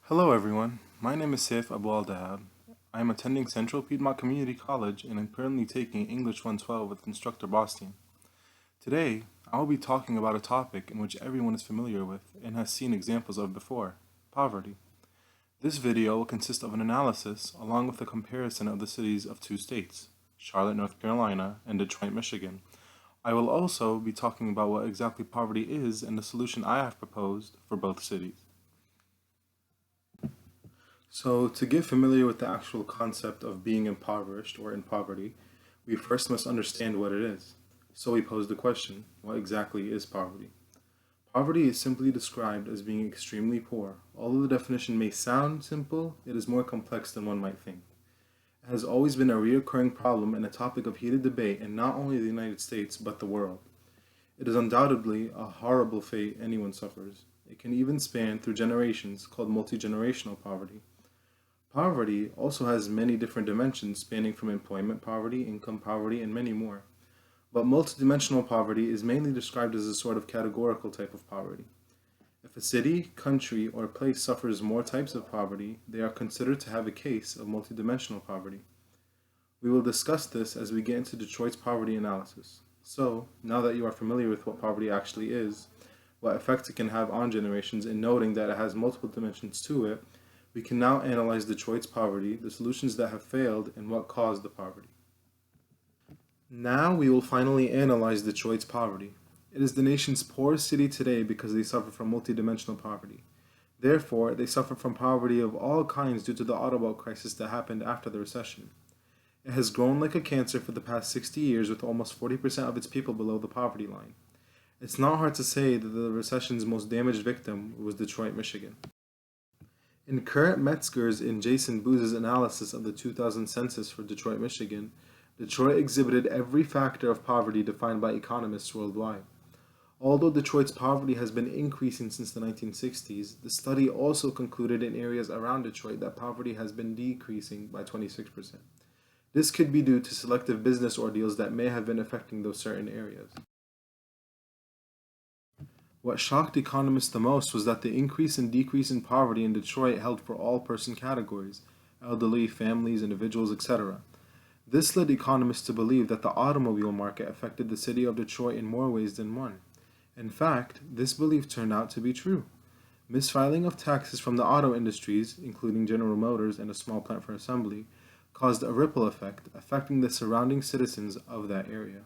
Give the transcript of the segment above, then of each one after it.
Hello everyone, my name is Saif Abu Al-Dahab. I am attending Central Piedmont Community College and am currently taking English 112 with instructor Bastian. Today, I will be talking about a topic in which everyone is familiar with and has seen examples of before, poverty. This video will consist of an analysis along with a comparison of the cities of two states, Charlotte, North Carolina and Detroit, Michigan. I will also be talking about what exactly poverty is and the solution I have proposed for both cities. So, to get familiar with the actual concept of being impoverished or in poverty, we first must understand what it is. So, we pose the question, what exactly is poverty? Poverty is simply described as being extremely poor. Although the definition may sound simple, it is more complex than one might think. It has always been a recurring problem and a topic of heated debate in not only the United States, but the world. It is undoubtedly a horrible fate anyone suffers. It can even span through generations, called multi-generational poverty. Poverty also has many different dimensions spanning from employment poverty, income poverty, and many more. But multidimensional poverty is mainly described as a sort of categorical type of poverty. If a city, country, or place suffers more types of poverty, they are considered to have a case of multidimensional poverty. We will discuss this as we get into Detroit's poverty analysis. So, now that you are familiar with what poverty actually is, what effects it can have on generations, and noting that it has multiple dimensions to it, we can now analyze Detroit's poverty, the solutions that have failed, and what caused the poverty. Now we will finally analyze Detroit's poverty. It is the nation's poorest city today because they suffer from multidimensional poverty. Therefore, they suffer from poverty of all kinds due to the auto belt crisis that happened after the recession. It has grown like a cancer for the past 60 years with almost 40% of its people below the poverty line. It's not hard to say that the recession's most damaged victim was Detroit, Michigan. In Kurt Metzger's and Jason Booz's analysis of the 2000 census for Detroit, Michigan, Detroit exhibited every factor of poverty defined by economists worldwide. Although Detroit's poverty has been increasing since the 1960s, the study also concluded in areas around Detroit that poverty has been decreasing by 26%. This could be due to selective business ordeals that may have been affecting those certain areas. What shocked economists the most was that the increase and decrease in poverty in Detroit held for all person categories, elderly, families, individuals, etc. This led economists to believe that the automobile market affected the city of Detroit in more ways than one. In fact, this belief turned out to be true. Misfiling of taxes from the auto industries, including General Motors and a small plant for assembly, caused a ripple effect, affecting the surrounding citizens of that area.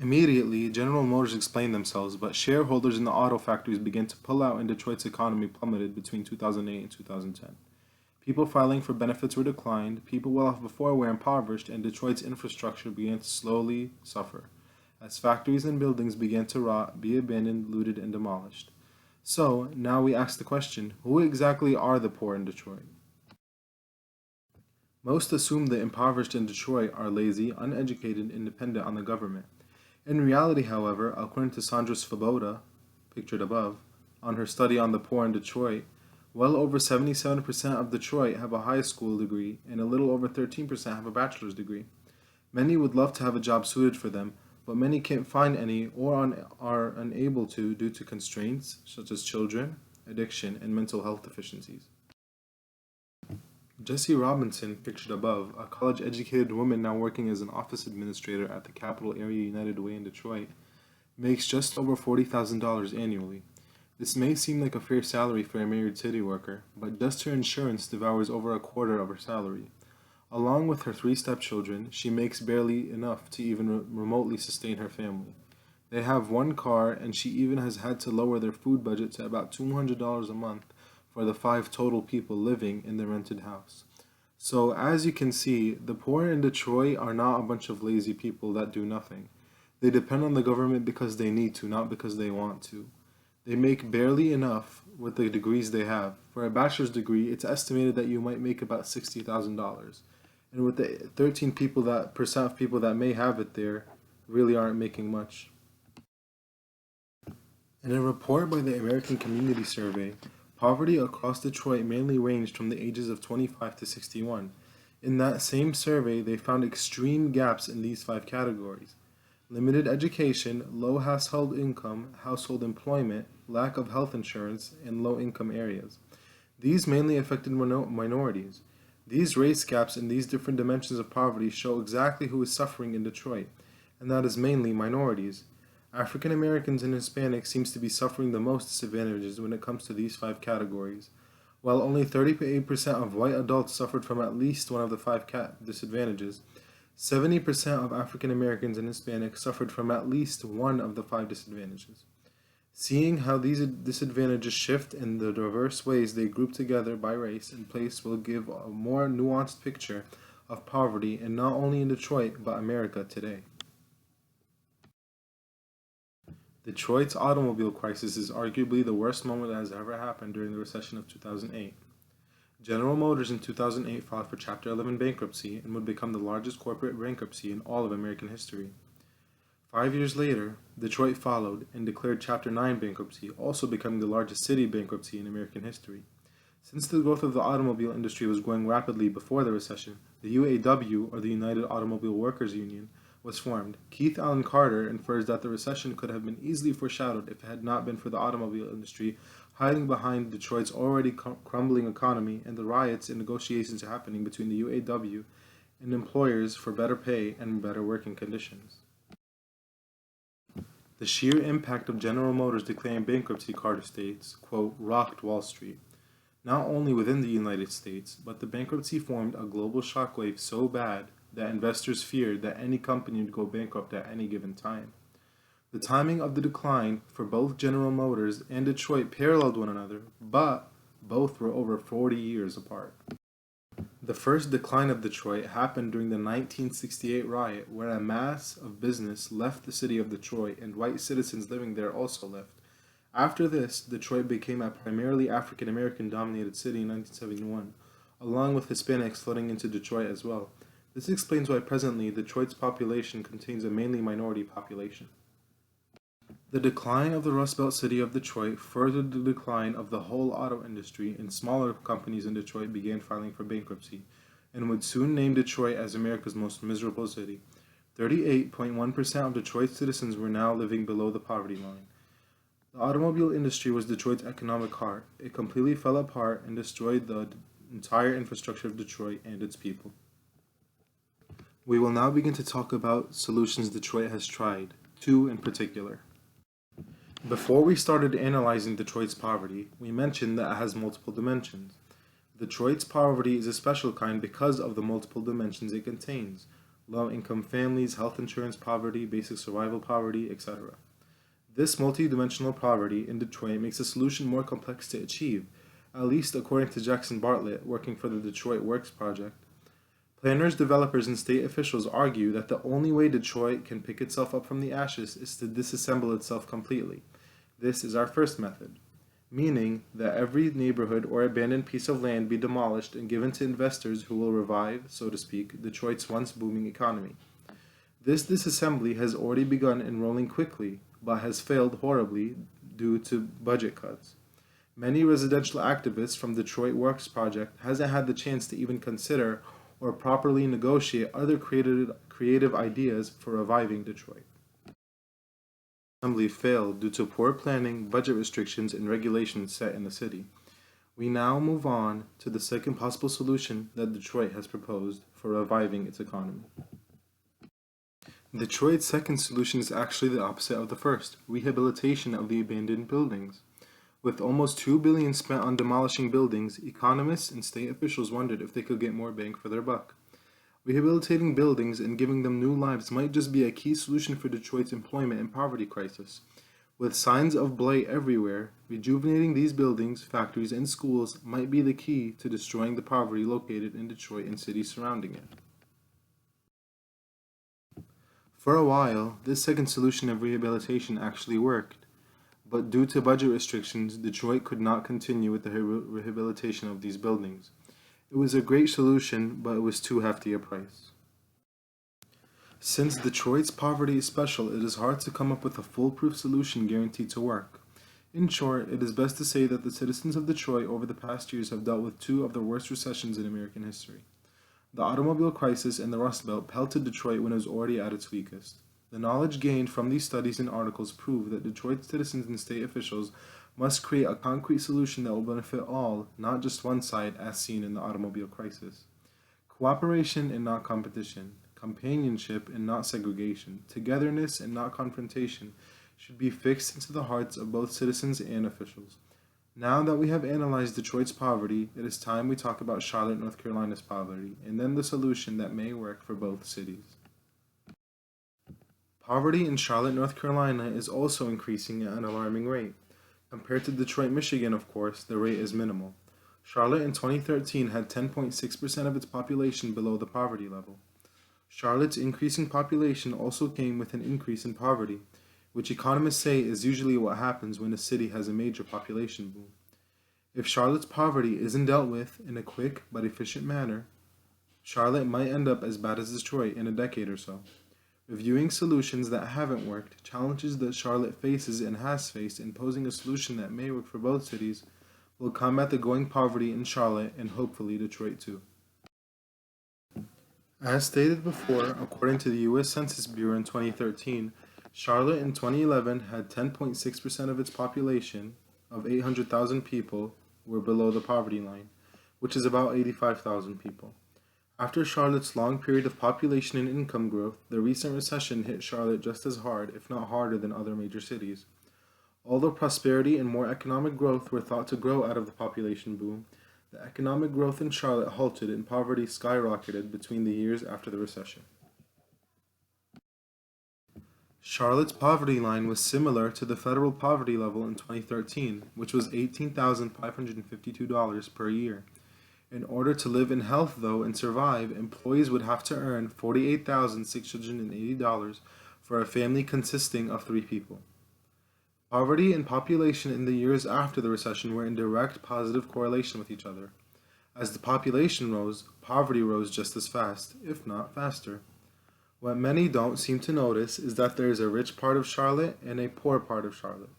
Immediately, General Motors explained themselves, but shareholders in the auto factories began to pull out and Detroit's economy plummeted between 2008 and 2010. People filing for benefits were declined, people well off before were impoverished, and Detroit's infrastructure began to slowly suffer, as factories and buildings began to rot, be abandoned, looted, and demolished. So, now we ask the question, who exactly are the poor in Detroit? Most assume the impoverished in Detroit are lazy, uneducated, and dependent on the government. In reality, however, according to Sandra Svoboda, pictured above, on her study on the poor in Detroit, well over 77% of Detroit have a high school degree and a little over 13% have a bachelor's degree. Many would love to have a job suited for them, but many can't find any or are unable to due to constraints such as children, addiction, and mental health deficiencies. Jessie Robinson, pictured above, a college-educated woman now working as an office administrator at the Capital Area United Way in Detroit, makes just over $40,000 annually. This may seem like a fair salary for a married city worker, but just her insurance devours over a quarter of her salary. Along with her three stepchildren, she makes barely enough to even remotely sustain her family. They have one car, and she even has had to lower their food budget to about $200 a month for the 5 total people living in the rented house. So, as you can see, the poor in Detroit are not a bunch of lazy people that do nothing. They depend on the government because they need to, not because they want to. They make barely enough with the degrees they have. For a bachelor's degree, it's estimated that you might make about $60,000. And with the 13% of people that may have it there, really aren't making much. In a report by the American Community Survey, poverty across Detroit mainly ranged from the ages of 25 to 61. In that same survey, they found extreme gaps in these 5 categories: limited education, low household income, household employment, lack of health insurance, and low income areas. These mainly affected minorities. These race gaps and these different dimensions of poverty show exactly who is suffering in Detroit, and that is mainly minorities. African Americans and Hispanics seems to be suffering the most disadvantages when it comes to these five categories. While only 38% of white adults suffered from at least one of the five disadvantages, 70% of African Americans and Hispanics suffered from at least one of the five disadvantages. Seeing how these disadvantages shift in the diverse ways they group together by race and place will give a more nuanced picture of poverty in not only in Detroit but America today. Detroit's automobile crisis is arguably the worst moment that has ever happened during the recession of 2008. General Motors in 2008 filed for Chapter 11 bankruptcy and would become the largest corporate bankruptcy in all of American history. 5 years later, Detroit followed and declared Chapter 9 bankruptcy, also becoming the largest city bankruptcy in American history. Since the growth of the automobile industry was growing rapidly before the recession, the UAW, or the United Automobile Workers Union, was formed. Keith Allen Carter infers that the recession could have been easily foreshadowed if it had not been for the automobile industry hiding behind Detroit's already crumbling economy and the riots and negotiations happening between the UAW and employers for better pay and better working conditions. The sheer impact of General Motors declaring bankruptcy, Carter states, quote, rocked Wall Street. Not only within the United States, but the bankruptcy formed a global shockwave so bad that investors feared that any company would go bankrupt at any given time. The timing of the decline for both General Motors and Detroit paralleled one another, but both were over 40 years apart. The first decline of Detroit happened during the 1968 riot, where a mass of business left the city of Detroit and white citizens living there also left. After this, Detroit became a primarily African American dominated city in 1971, along with Hispanics flooding into Detroit as well. This explains why presently Detroit's population contains a mainly minority population. The decline of the Rust Belt city of Detroit furthered the decline of the whole auto industry, and smaller companies in Detroit began filing for bankruptcy, and would soon name Detroit as America's most miserable city. 38.1% of Detroit's citizens were now living below the poverty line. The automobile industry was Detroit's economic heart. It completely fell apart and destroyed the entire infrastructure of Detroit and its people. We will now begin to talk about solutions Detroit has tried, two in particular. Before we started analyzing Detroit's poverty, we mentioned that it has multiple dimensions. Detroit's poverty is a special kind because of the multiple dimensions it contains: low-income families, health insurance poverty, basic survival poverty, etc. This multi-dimensional poverty in Detroit makes the solution more complex to achieve, at least according to Jackson Bartlett, working for the Detroit Works Project. Planners, developers, and state officials argue that the only way Detroit can pick itself up from the ashes is to disassemble itself completely. This is our first method, meaning that every neighborhood or abandoned piece of land be demolished and given to investors who will revive, so to speak, Detroit's once booming economy. This disassembly has already begun enrolling quickly, but has failed horribly due to budget cuts. Many residential activists from Detroit Works Project hasn't had the chance to even consider or properly negotiate other creative ideas for reviving Detroit. Assembly failed due to poor planning, budget restrictions, and regulations set in the city. We now move on to the second possible solution that Detroit has proposed for reviving its economy. Detroit's second solution is actually the opposite of the first: rehabilitation of the abandoned buildings. With almost $2 billion spent on demolishing buildings, economists and state officials wondered if they could get more bang for their buck. Rehabilitating buildings and giving them new lives might just be a key solution for Detroit's employment and poverty crisis. With signs of blight everywhere, rejuvenating these buildings, factories, and schools might be the key to destroying the poverty located in Detroit and cities surrounding it. For a while, this second solution of rehabilitation actually worked. But due to budget restrictions, Detroit could not continue with the rehabilitation of these buildings. It was a great solution, but it was too hefty a price. Since Detroit's poverty is special, it is hard to come up with a foolproof solution guaranteed to work. In short, it is best to say that the citizens of Detroit over the past years have dealt with two of the worst recessions in American history. The automobile crisis and the Rust Belt pelted Detroit when it was already at its weakest. The knowledge gained from these studies and articles prove that Detroit citizens and state officials must create a concrete solution that will benefit all, not just one side, as seen in the automobile crisis. Cooperation and not competition, companionship and not segregation, togetherness and not confrontation should be fixed into the hearts of both citizens and officials. Now that we have analyzed Detroit's poverty, it is time we talk about Charlotte, North Carolina's poverty, and then the solution that may work for both cities. Poverty in Charlotte, North Carolina is also increasing at an alarming rate. Compared to Detroit, Michigan, of course, the rate is minimal. Charlotte in 2013 had 10.6% of its population below the poverty level. Charlotte's increasing population also came with an increase in poverty, which economists say is usually what happens when a city has a major population boom. If Charlotte's poverty isn't dealt with in a quick but efficient manner, Charlotte might end up as bad as Detroit in a decade or so. Reviewing solutions that haven't worked, challenges that Charlotte faces and has faced, and posing a solution that may work for both cities will combat the growing poverty in Charlotte and hopefully Detroit too. As stated before, according to the U.S. Census Bureau in 2013, Charlotte in 2011 had 10.6% of its population, of 800,000 people, were below the poverty line, which is about 85,000 people. After Charlotte's long period of population and income growth, the recent recession hit Charlotte just as hard, if not harder, than other major cities. Although prosperity and more economic growth were thought to grow out of the population boom, the economic growth in Charlotte halted and poverty skyrocketed between the years after the recession. Charlotte's poverty line was similar to the federal poverty level in 2013, which was $18,552 per year. In order to live in health, though, and survive, employees would have to earn $48,680 for a family consisting of 3 people. Poverty and population in the years after the recession were in direct positive correlation with each other. As the population rose, poverty rose just as fast, if not faster. What many don't seem to notice is that there is a rich part of Charlotte and a poor part of Charlotte.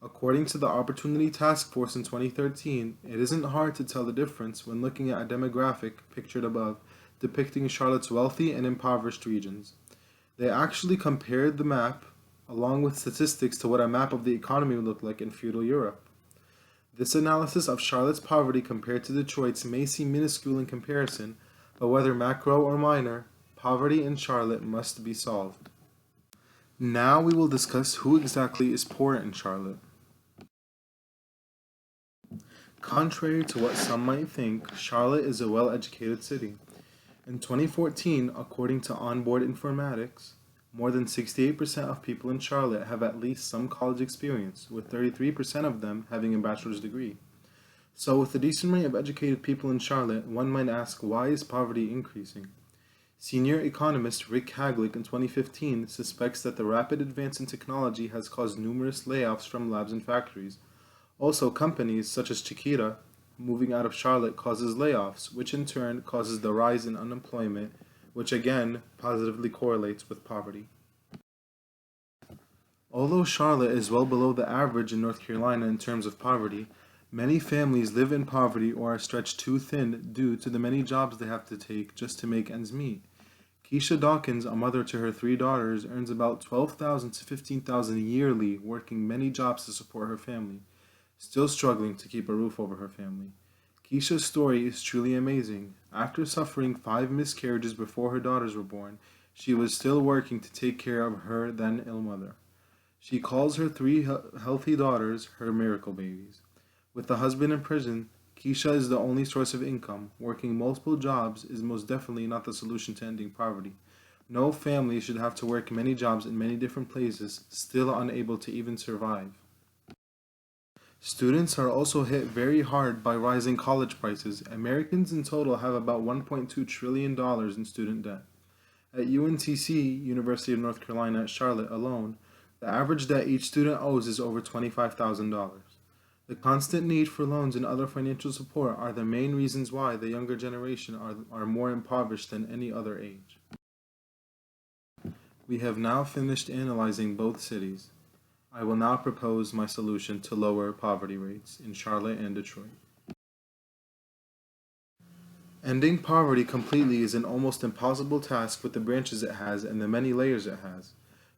According to the Opportunity Task Force in 2013, it isn't hard to tell the difference when looking at a demographic pictured above depicting Charlotte's wealthy and impoverished regions. They actually compared the map along with statistics to what a map of the economy would look like in feudal Europe. This analysis of Charlotte's poverty compared to Detroit's may seem minuscule in comparison, but whether macro or minor, poverty in Charlotte must be solved. Now we will discuss who exactly is poor in Charlotte. Contrary to what some might think, Charlotte is a well-educated city. In 2014, according to Onboard Informatics, more than 68% of people in Charlotte have at least some college experience, with 33% of them having a bachelor's degree. So with the decent rate of educated people in Charlotte, one might ask, why is poverty increasing? Senior economist Rick Haglick in 2015 suspects that the rapid advance in technology has caused numerous layoffs from labs and factories. Also, companies such as Chiquita moving out of Charlotte causes layoffs, which in turn causes the rise in unemployment, which again positively correlates with poverty. Although Charlotte is well below the average in North Carolina in terms of poverty, many families live in poverty or are stretched too thin due to the many jobs they have to take just to make ends meet. Keisha Dawkins, a mother to her 3 daughters, earns about $12,000 to $15,000 yearly, working many jobs to support her family, still struggling to keep a roof over her family. Keisha's story is truly amazing. After suffering 5 miscarriages before her daughters were born, she was still working to take care of her then ill mother. She calls her 3 healthy daughters her miracle babies. With the husband in prison, Keisha is the only source of income. Working multiple jobs is most definitely not the solution to ending poverty. No family should have to work many jobs in many different places, still unable to even survive. Students are also hit very hard by rising college prices. Americans in total have about $1.2 trillion in student debt. At UNCC, University of North Carolina at Charlotte alone, the average debt each student owes is over $25,000. The constant need for loans and other financial support are the main reasons why the younger generation are more impoverished than any other age. We have now finished analyzing both cities. I will now propose my solution to lower poverty rates in Charlotte and Detroit. Ending poverty completely is an almost impossible task with the branches it has and the many layers it has.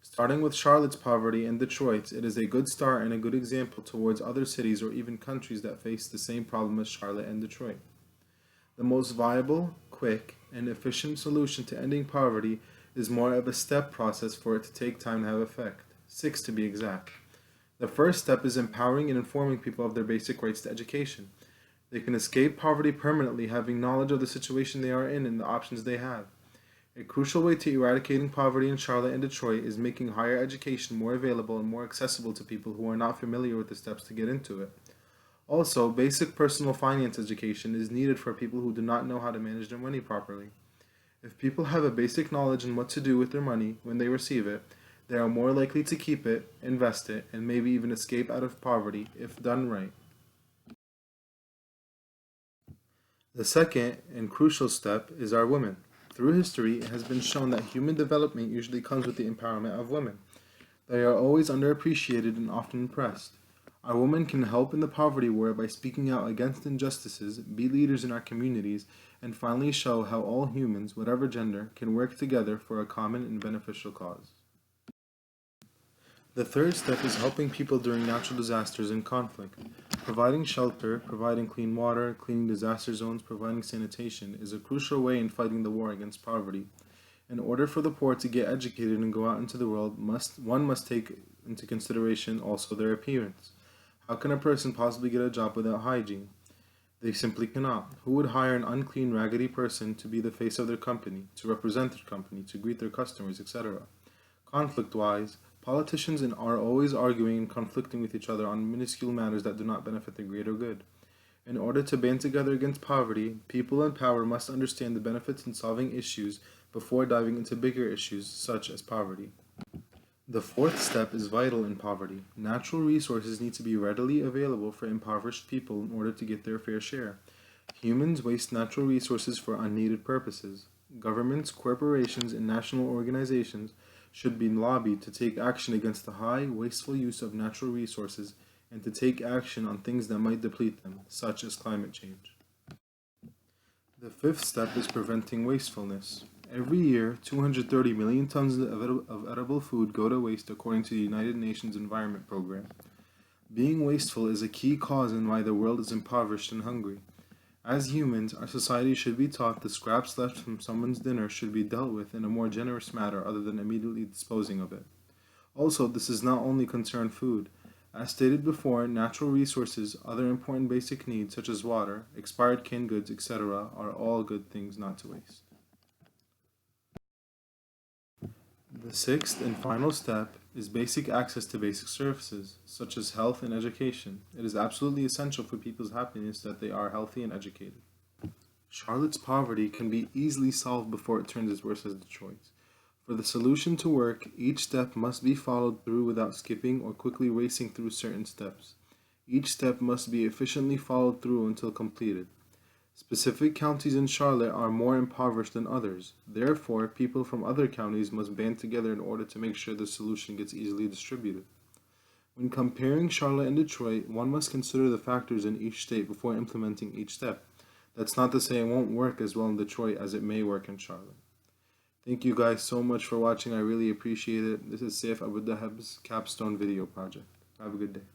Starting with Charlotte's poverty and Detroit's, it is a good start and a good example towards other cities or even countries that face the same problem as Charlotte and Detroit. The most viable, quick, and efficient solution to ending poverty is more of a step process for it to take time to have effect. 6 to be exact. The first step is empowering and informing people of their basic rights to education. They can escape poverty permanently having knowledge of the situation they are in and the options they have. A crucial way to eradicating poverty in Charlotte and Detroit is making higher education more available and more accessible to people who are not familiar with the steps to get into it. Also, basic personal finance education is needed for people who do not know how to manage their money properly. If people have a basic knowledge in what to do with their money when they receive it, they are more likely to keep it, invest it, and maybe even escape out of poverty if done right. The second and crucial step is our women. Through history, it has been shown that human development usually comes with the empowerment of women. They are always underappreciated and often oppressed. Our women can help in the poverty war by speaking out against injustices, be leaders in our communities, and finally show how all humans, whatever gender, can work together for a common and beneficial cause. The third step is helping people during natural disasters and conflict. Providing shelter, providing clean water, cleaning disaster zones, providing sanitation is a crucial way in fighting the war against poverty. In order for the poor to get educated and go out into the world, one must take into consideration also their appearance. How can a person possibly get a job without hygiene? They simply cannot. Who would hire an unclean, raggedy person to be the face of their company, to represent their company, to greet their customers, etc.? Conflict-wise, politicians are always arguing and conflicting with each other on minuscule matters that do not benefit the greater good. In order to band together against poverty, people in power must understand the benefits in solving issues before diving into bigger issues such as poverty. The fourth step is vital in poverty. Natural resources need to be readily available for impoverished people in order to get their fair share. Humans waste natural resources for unneeded purposes. Governments, corporations, and national organizations should be lobbied to take action against the high, wasteful use of natural resources and to take action on things that might deplete them, such as climate change. The fifth step is preventing wastefulness. Every year, 230 million tons of edible food go to waste according to the United Nations Environment Program. Being wasteful is a key cause in why the world is impoverished and hungry. As humans, our society should be taught the scraps left from someone's dinner should be dealt with in a more generous manner other than immediately disposing of it. Also, this does not only concern food. As stated before, natural resources, other important basic needs such as water, expired canned goods, etc. are all good things not to waste. The sixth and final step is basic access to basic services, such as health and education. It is absolutely essential for people's happiness that they are healthy and educated. Charlotte's poverty can be easily solved before it turns as worse as Detroit's. For the solution to work, each step must be followed through without skipping or quickly racing through certain steps. Each step must be efficiently followed through until completed. Specific counties in Charlotte are more impoverished than others. Therefore, people from other counties must band together in order to make sure the solution gets easily distributed. When comparing Charlotte and Detroit, one must consider the factors in each state before implementing each step. That's not to say it won't work as well in Detroit as it may work in Charlotte. Thank you guys so much for watching. I really appreciate it. This is Saif Abu Dahab's capstone video project. Have a good day.